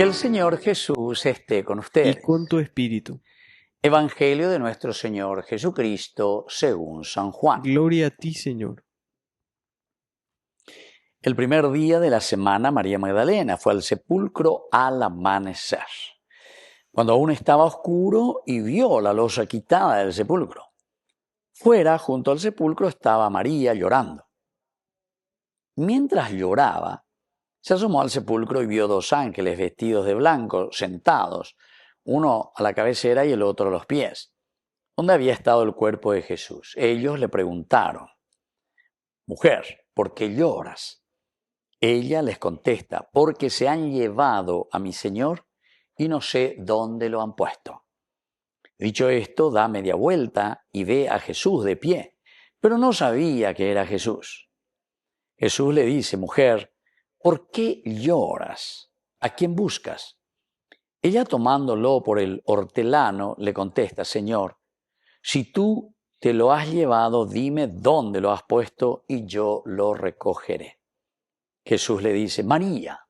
Que el Señor Jesús esté con y ustedes. con tu espíritu. Evangelio de nuestro Señor Jesucristo según San Juan. Gloria a ti, Señor. El primer día de la semana, María Magdalena fue al sepulcro al amanecer, cuando aún estaba oscuro, y vio la losa quitada del sepulcro. Fuera, junto al sepulcro, estaba María llorando. Mientras lloraba, se asomó al sepulcro y vio dos ángeles vestidos de blanco, sentados, uno a la cabecera y el otro a los pies, donde había estado el cuerpo de Jesús. Ellos le preguntaron: «Mujer, ¿por qué lloras?». Ella les contesta: «Porque se han llevado a mi Señor y no sé dónde lo han puesto». Dicho esto, da media vuelta y ve a Jesús de pie, pero no sabía que era Jesús. Jesús le dice: «Mujer, ¿por qué lloras? ¿A quién buscas?». Ella, tomándolo por el hortelano, le contesta: «Señor, si tú te lo has llevado, dime dónde lo has puesto y yo lo recogeré». Jesús le dice: «María».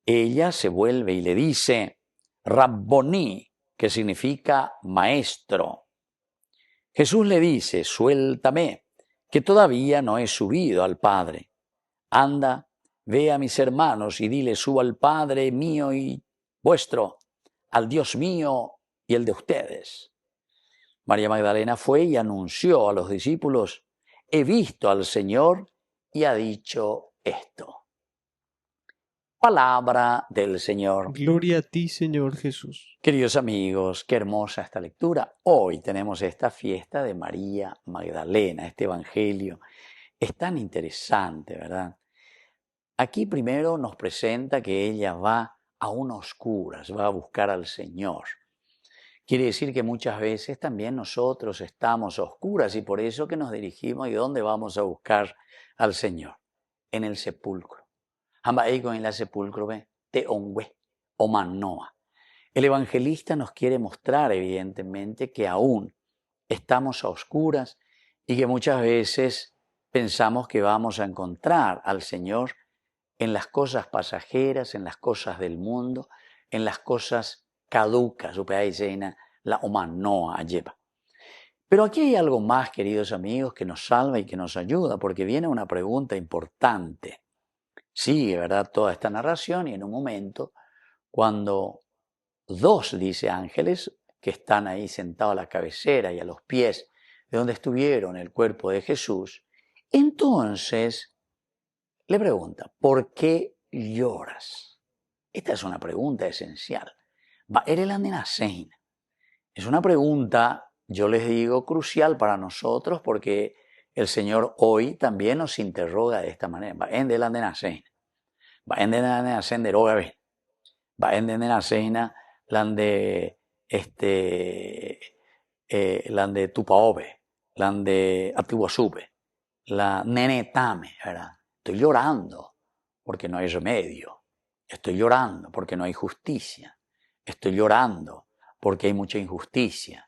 Ella se vuelve y le dice: «Rabboni», que significa maestro. Jesús le dice: «Suéltame, que todavía no he subido al Padre. Anda, ve a mis hermanos y dile: subo al Padre mío y vuestro, al Dios mío y el de ustedes». María Magdalena fue y anunció a los discípulos: «He visto al Señor y ha dicho esto». Palabra del Señor. Gloria a ti, Señor Jesús. Queridos amigos, qué hermosa esta lectura. Hoy tenemos esta fiesta de María Magdalena, este evangelio. Es tan interesante, ¿verdad? Aquí primero nos presenta que ella va a oscuras, va a buscar al Señor. Quiere decir que muchas veces también nosotros estamos a oscuras y por eso que nos dirigimos. ¿Y dónde vamos a buscar al Señor? En el sepulcro. Hambaico en el sepulcro ve te ongue o manoa. El evangelista nos quiere mostrar, evidentemente, que aún estamos a oscuras y que muchas veces pensamos que vamos a encontrar al Señor en las cosas pasajeras, en las cosas del mundo, en las cosas caducas, la omanoa lleva. Pero aquí hay algo más, queridos amigos, que nos salva y que nos ayuda, porque viene una pregunta importante. Sigue, ¿verdad?, toda esta narración y en un momento, cuando dos, dice, ángeles que están ahí sentados a la cabecera y a los pies de donde estuvieron el cuerpo de Jesús, entonces le pregunta: ¿por qué lloras? Esta es una pregunta esencial. Es una pregunta, yo les digo, crucial para nosotros, porque el Señor hoy también nos interroga de esta manera. Lande tupaobe, lande atiwasupe, la nenetame, ¿verdad? Estoy llorando porque no hay remedio. Estoy llorando porque no hay justicia. Estoy llorando porque hay mucha injusticia.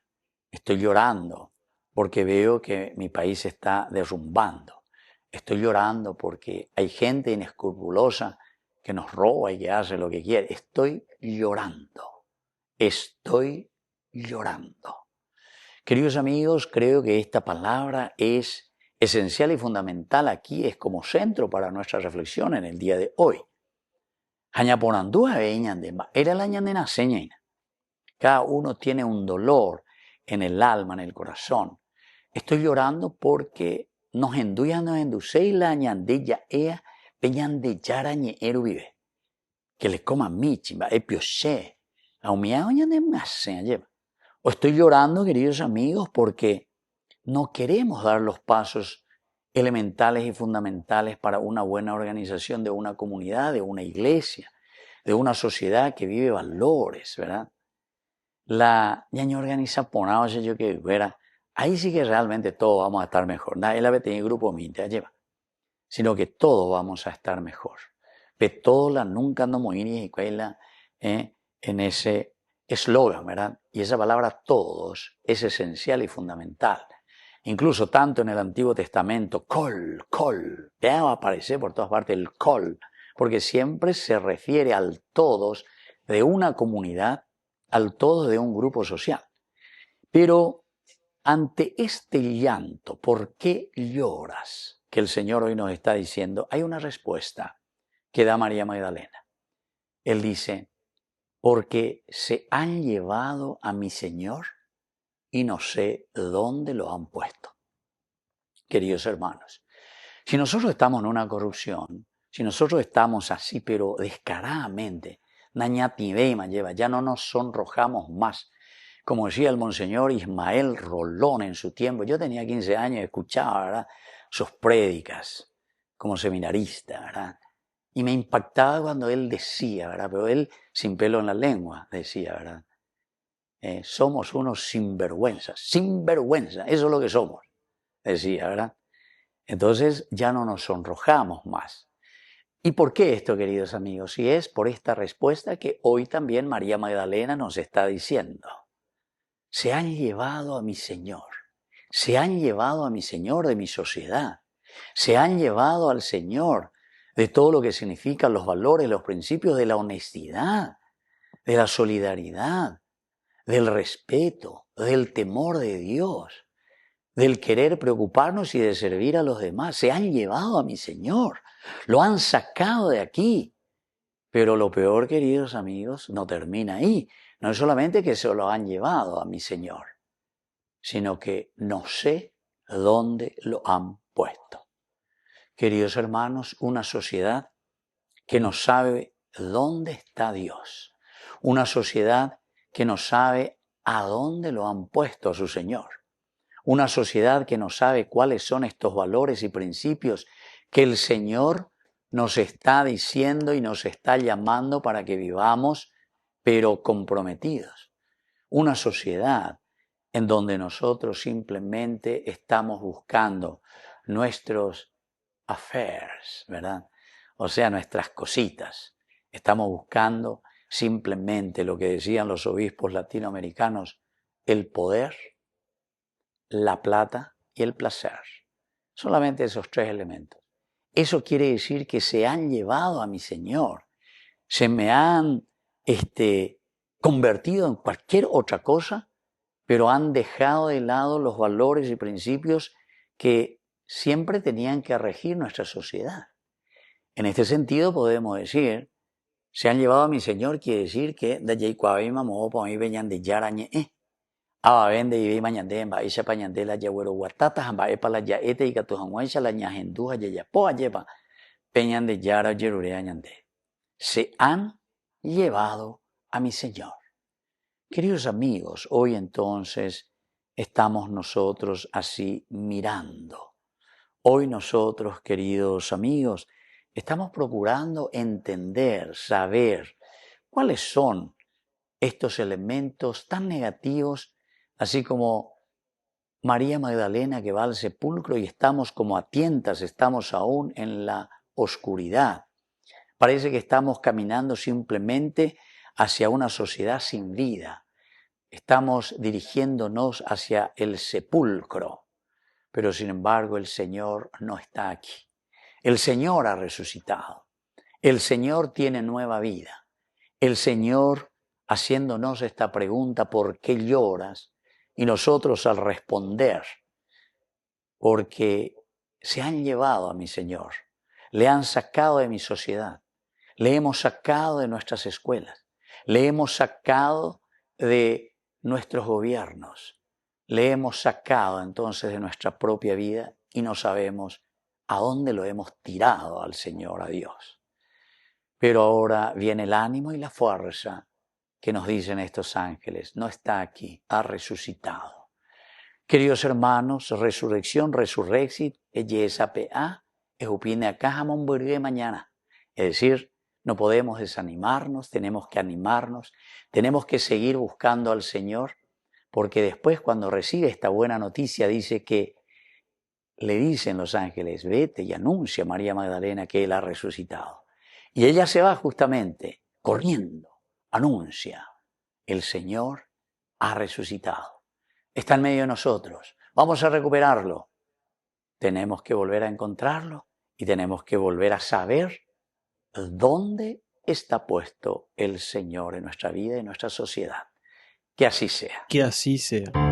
Estoy llorando porque veo que mi país se está derrumbando. Estoy llorando porque hay gente inescrupulosa que nos roba y que hace lo que quiere. Estoy llorando. Estoy llorando. Queridos amigos, creo que esta palabra es esencial y fundamental aquí, es como centro para nuestra reflexión en el día de hoy. Cada uno tiene un dolor en el alma, en el corazón. Estoy llorando porque nos enducei la ñandella ea peñande yara ñe eru vive. Que les coma michimba, epioche, aumiao ñande masen lleva. O estoy llorando, queridos amigos, porque no queremos dar los pasos elementales y fundamentales para una buena organización de una comunidad, de una iglesia, de una sociedad que vive valores, ¿verdad? La ñaña organiza ponao yo que fuera, ahí sí que realmente todos vamos a estar mejor. Nadie la ve tener grupo minta lleva, sino que todos vamos a estar mejor. Pero todos la nunca no morir y cuela en ese eslogan, ¿verdad? Y esa palabra todos es esencial y fundamental. Incluso tanto en el Antiguo Testamento, kol, te va a aparecer por todas partes el kol, porque siempre se refiere al todos de una comunidad al todo de un grupo social. Pero ante este llanto, ¿por qué lloras?, que el Señor hoy nos está diciendo, hay una respuesta que da María Magdalena. Él dice, porque se han llevado a mi Señor y no sé dónde lo han puesto. Queridos hermanos, si nosotros estamos en una corrupción, si nosotros estamos así, pero descaradamente, ya no nos sonrojamos más. Como decía el monseñor Ismael Rolón en su tiempo, yo tenía 15 años y escuchaba, ¿verdad?, sus prédicas como seminarista, ¿verdad? Y me impactaba cuando él decía, ¿verdad?, pero él sin pelo en la lengua decía, ¿verdad?, somos unos sinvergüenzas, eso es lo que somos, decía, ¿verdad? Entonces ya no nos sonrojamos más. ¿Y por qué esto, queridos amigos? Y es por esta respuesta que hoy también María Magdalena nos está diciendo. Se han llevado a mi Señor, se han llevado a mi Señor de mi sociedad, se han llevado al Señor de todo lo que significan los valores, los principios de la honestidad, de la solidaridad, del respeto, del temor de Dios, del querer preocuparnos y de servir a los demás. Se han llevado a mi Señor, lo han sacado de aquí. Pero lo peor, queridos amigos, no termina ahí. No es solamente que se lo han llevado a mi Señor, sino que no sé dónde lo han puesto. Queridos hermanos, una sociedad que no sabe dónde está Dios, una sociedad que no sabe a dónde lo han puesto a su Señor, una sociedad que no sabe cuáles son estos valores y principios que el Señor nos está diciendo y nos está llamando para que vivamos, pero comprometidos. Una sociedad en donde nosotros simplemente estamos buscando nuestros affairs, ¿verdad? O sea, nuestras cositas. Estamos buscando simplemente lo que decían los obispos latinoamericanos, el poder, la plata y el placer. Solamente esos tres elementos. Eso quiere decir que se han llevado a mi Señor, se me han convertido en cualquier otra cosa, pero han dejado de lado los valores y principios que siempre tenían que regir nuestra sociedad. En este sentido podemos decir, se han llevado a mi Señor, quiere decir que de Jaicuabe mamó para mí venían de Yarañe, Ababende y mañande en Baisha pañande la Yagüero Guatata, Jambae para la Yaete y Catujanguacha, la Ñajenduja, Yayapoa, Yepa, Peñan de Yara, Yerurea, Ñande. Se han llevado a mi Señor. Queridos amigos, hoy entonces estamos nosotros así mirando. Hoy nosotros, queridos amigos, estamos procurando entender, saber cuáles son estos elementos tan negativos, así como María Magdalena que va al sepulcro y estamos como a tientas, estamos aún en la oscuridad. Parece que estamos caminando simplemente hacia una sociedad sin vida. Estamos dirigiéndonos hacia el sepulcro, pero sin embargo el Señor no está aquí. El Señor ha resucitado. El Señor tiene nueva vida. El Señor haciéndonos esta pregunta, ¿por qué lloras? Y nosotros al responder, porque se han llevado a mi Señor, le han sacado de mi sociedad, le hemos sacado de nuestras escuelas, le hemos sacado de nuestros gobiernos, le hemos sacado entonces de nuestra propia vida y no sabemos a dónde lo hemos tirado al Señor, a Dios. Pero ahora viene el ánimo y la fuerza que nos dicen estos ángeles, no está aquí, ha resucitado. Queridos hermanos, resurrección, resurrexit, EYSAPA, EJUPINE ACÁ, JAMON BURGUE mañana. Es decir, no podemos desanimarnos, tenemos que animarnos, tenemos que seguir buscando al Señor, porque después cuando recibe esta buena noticia dice que le dicen los ángeles, vete y anuncia a María Magdalena que Él ha resucitado. Y ella se va justamente, corriendo, anuncia, el Señor ha resucitado. Está en medio de nosotros, vamos a recuperarlo. Tenemos que volver a encontrarlo y tenemos que volver a saber dónde está puesto el Señor en nuestra vida y en nuestra sociedad. Que así sea. Que así sea.